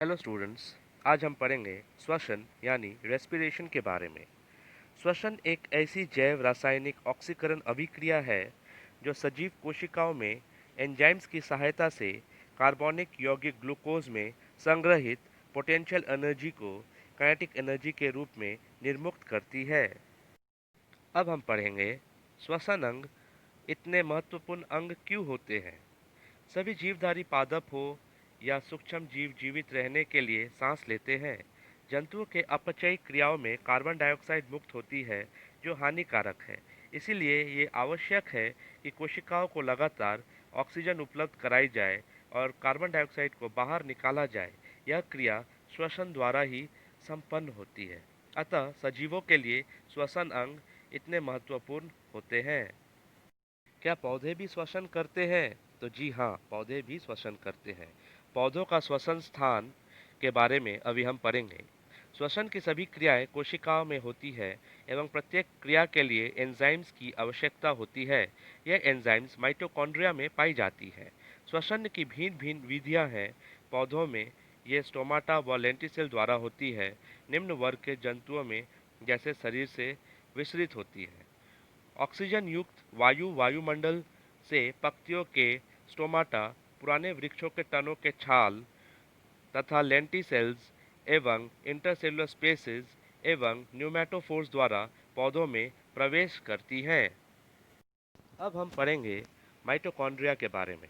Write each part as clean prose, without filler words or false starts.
Hello students. आज हम पढ़ेंगे श्वसन यानी रेस्पिरेशन के बारे में। श्वसन एक ऐसी जैव रासायनिक ऑक्सीकरण अभिक्रिया है जो सजीव कोशिकाओं में एंजाइम्स की सहायता से कार्बनिक यौगिक ग्लूकोज में संग्रहित पोटेंशियल एनर्जी को काइनेटिक एनर्जी के रूप में निर्मुक्त करती है। अब हम पढ़ेंगे श्वसन अंग इतने महत्वपूर्ण अंग क्यों होते हैं। सभी जीवधारी पादप हो या सूक्ष्म जीव जीवित रहने के लिए सांस लेते हैं। जंतुओं के अपचयी क्रियाओं में कार्बन डाइऑक्साइड मुक्त होती है जो हानिकारक है। इसीलिए ये आवश्यक है कि कोशिकाओं को लगातार ऑक्सीजन उपलब्ध कराई जाए और कार्बन डाइऑक्साइड को बाहर निकाला जाए। यह क्रिया श्वसन द्वारा ही संपन्न होती है। अतः सजीवों के लिए श्वसन अंग इतने महत्वपूर्ण होते हैं। क्या पौधे भी श्वसन करते हैं? तो जी हाँ, पौधे भी श्वसन करते हैं। पौधों का श्वसन स्थान के बारे में अभी हम पढ़ेंगे। श्वसन की सभी क्रियाएं कोशिकाओं में होती है एवं प्रत्येक क्रिया के लिए एंजाइम्स की आवश्यकता होती है। यह एंजाइम्स माइटोकॉन्ड्रिया में पाई जाती है। श्वसन की भिन्न भिन्न विधियां हैं। पौधों में ये स्टोमाटा व लेंटिसेल द्वारा होती है। निम्न वर्ग के जंतुओं में जैसे शरीर से विसरित होती है। ऑक्सीजन युक्त वायु वायुमंडल से पत्तियों के स्टोमाटा, पुराने वृक्षों के तनों के छाल तथा लेंटिसेल्स एवं इंटरसेलुलर स्पेसेस एवं न्यूमेटोफोर्स द्वारा पौधों में प्रवेश करती हैं। अब हम पढ़ेंगे माइटोकॉन्ड्रिया के बारे में।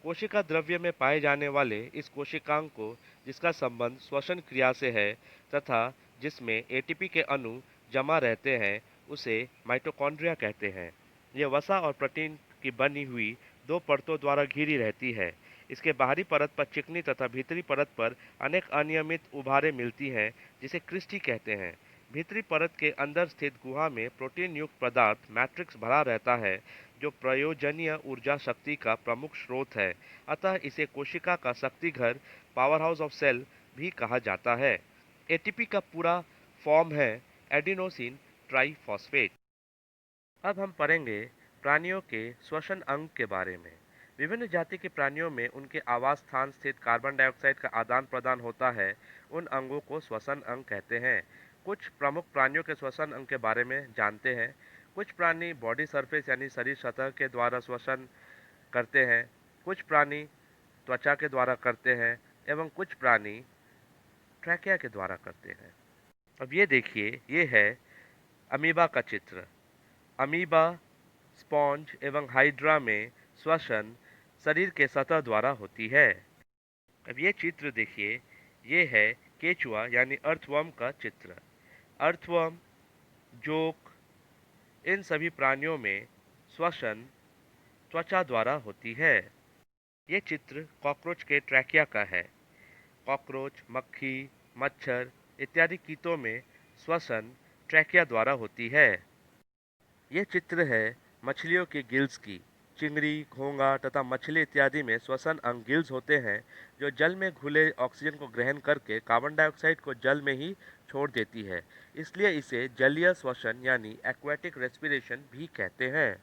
कोशिका द्रव्य में पाए जाने वाले इस कोशिकांग को, जिसका संबंध श्वसन क्रिया से है तथा जिसमें एटीपी के अणु जमा रहते हैं, उसे माइटोकॉन्ड्रिया कहते हैं। यह वसा और प्रोटीन की बनी हुई दो परतों द्वारा घिरी रहती है। इसके बाहरी परत पर चिकनी तथा भीतरी परत पर अनेक अनियमित उभारें मिलती हैं, जिसे क्रिस्टी कहते हैं। भीतरी परत के अंदर स्थित गुहा में प्रोटीन युक्त पदार्थ मैट्रिक्स भरा रहता है, जो प्रयोजनीय ऊर्जा शक्ति का प्रमुख स्रोत है। अतः इसे कोशिका का शक्ति घर, पावर हाउस ऑफ सेल भी कहा जाता है। एटीपी का पूरा फॉर्म है एडिनोसिन ट्राइफॉस्फेट। अब हम पढ़ेंगे प्राणियों के श्वसन अंग के बारे में। विभिन्न जाति के प्राणियों में उनके आवास स्थान स्थित कार्बन डाइऑक्साइड का आदान प्रदान होता है। उन अंगों को श्वसन अंग कहते हैं। कुछ प्रमुख प्राणियों के श्वसन अंग के बारे में जानते हैं। कुछ प्राणी बॉडी सरफेस यानी शरीर सतह के द्वारा श्वसन करते हैं। कुछ प्राणी त्वचा के द्वारा करते हैं एवं कुछ प्राणी ट्रैकिया के द्वारा करते हैं। अब ये देखिए, ये है अमीबा का चित्र। अमीबा, स्पॉन्ज एवं हाइड्रा में श्वसन शरीर के सतह द्वारा होती है। अब ये चित्र देखिए, ये है केचुआ यानी अर्थवर्म का चित्र। अर्थवर्म, जोक, इन सभी प्राणियों में श्वसन त्वचा द्वारा होती है। ये चित्र कॉकरोच के ट्रैकिया का है। कॉकरोच, मक्खी, मच्छर इत्यादि कीटों में श्वसन ट्रैकिया द्वारा होती है। यह चित्र है मछलियों के गिल्स की। चिंगड़ी, घोंगा तथा मछली इत्यादि में श्वसन अंग गिल्स होते हैं, जो जल में घुले ऑक्सीजन को ग्रहण करके कार्बन डाइऑक्साइड को जल में ही छोड़ देती है। इसलिए इसे जलीय श्वसन यानी एक्वेटिक रेस्पिरेशन भी कहते हैं।